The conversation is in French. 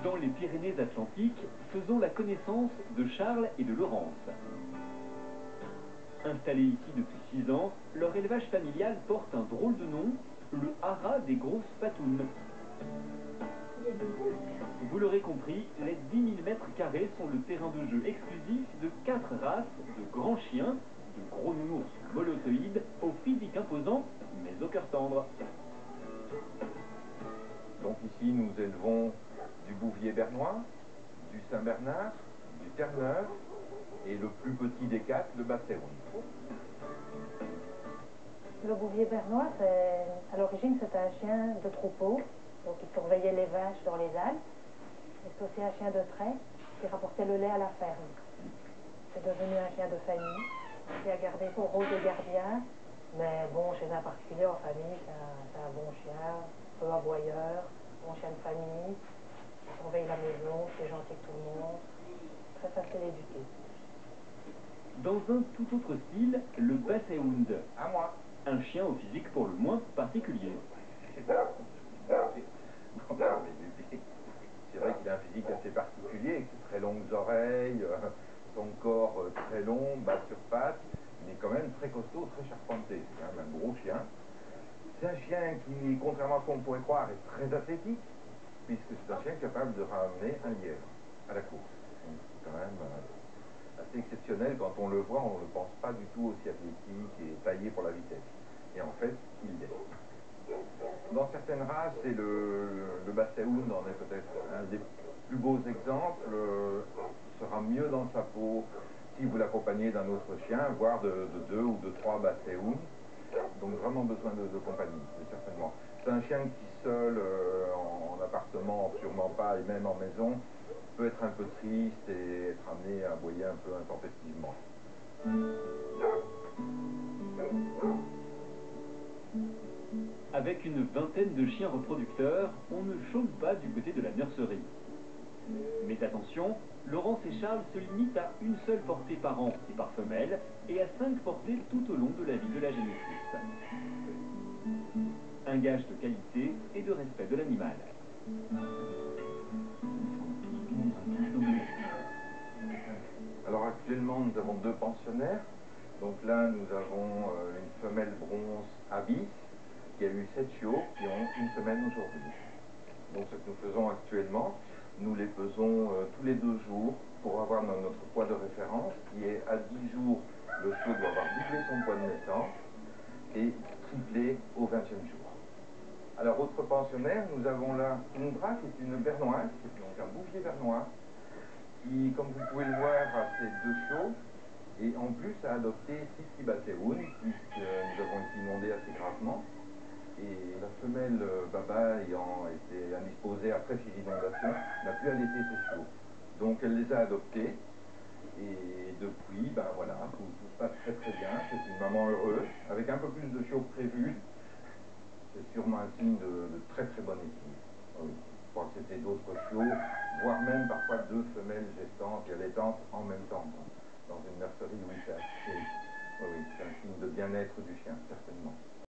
Dans les Pyrénées-Atlantiques, faisons la connaissance de Charles et de Laurence. Installés ici depuis 6 ans, leur élevage familial porte un drôle de nom, le haras des grosses patounes. Vous l'aurez compris, les 10 000 mètres carrés sont le terrain de jeu exclusif de 4 races de grands chiens, de gros nounours molossoïdes, au physique imposant, mais au cœur tendre. Donc ici, nous élevons du Bouvier bernois, du Saint-Bernard, du Terre-Neuve et le plus petit des 4, le Basset-Hound. Le Bouvier bernois, à l'origine, c'était un chien de troupeau, donc il surveillait les vaches dans les Alpes. Et c'est aussi un chien de trait qui rapportait le lait à la ferme. C'est devenu un chien de famille qui a gardé son rôle de gardien, mais bon, chez un particulier en famille, c'est un bon chien, peu aboyeur, bon chien de famille, qui surveille la maison, qui est gentil avec tout le monde, très facile à éduquer. Dans un tout autre style, le Basset-Hound. À moi. Un chien au physique pour le moins particulier. C'est vrai qu'il a un physique assez particulier, avec ses très longues oreilles, son corps très long, bas sur pattes. Il est quand même très costaud, très charpenté. C'est quand même un gros chien. C'est un chien qui, contrairement à ce qu'on pourrait croire, est très athlétique, puisque c'est un chien capable de ramener un lièvre à la course. C'est quand même assez exceptionnel. Quand on le voit, on ne le pense pas du tout aussi athlétique et taillé pour la vitesse. Et en fait, il l'est. Dans certaines races, et le Basset-Hound en est peut-être un des plus beaux exemples, sera mieux dans sa peau si vous l'accompagnez d'un autre chien, voire de 2 ou de 3 Basset-Hound. Donc vraiment besoin de compagnie, certainement. C'est un chien qui seul, en appartement, sûrement pas, et même en maison, peut être un peu triste et être amené à aboyer un peu intempestivement. Avec une vingtaine de chiens reproducteurs, on ne chôme pas du côté de la nurserie. Mais attention, Laurence et Charles se limitent à une seule portée par an et par femelle, et à 5 portées tout au long de la vie de la génitrice. Un gage de qualité et de respect de l'animal. Alors actuellement, nous avons 2 pensionnaires. Donc là, nous avons une femelle bronze Abyss qui a eu 7 chiots qui ont une semaine aujourd'hui. Donc ce que nous faisons actuellement, nous les pesons tous les 2 jours pour avoir notre poids de référence qui est à 10 jours, le chiot doit avoir doublé son poids de naissance et triplé au 20e jour. Alors autre pensionnaire, nous avons là Tundra qui est une bernoise, qui est donc un Bouvier bernois, qui, comme vous pouvez le voir, a ses 2 chiots et en plus a adopté 6 petits Basset-Hound puisque nous avons été inondés assez gravement. Et la femelle Baba ayant été indisposée après ces inondations, n'a plus allaité ses chiots. Donc elle les a adoptés. Et depuis, ben voilà, tout se passe très très bien. C'est une maman heureuse, avec un peu plus de chiots prévus. C'est sûrement un signe de très très bonne équilibre. Oui. Je crois que c'était d'autres chiots, voire même parfois 2 femelles gestantes.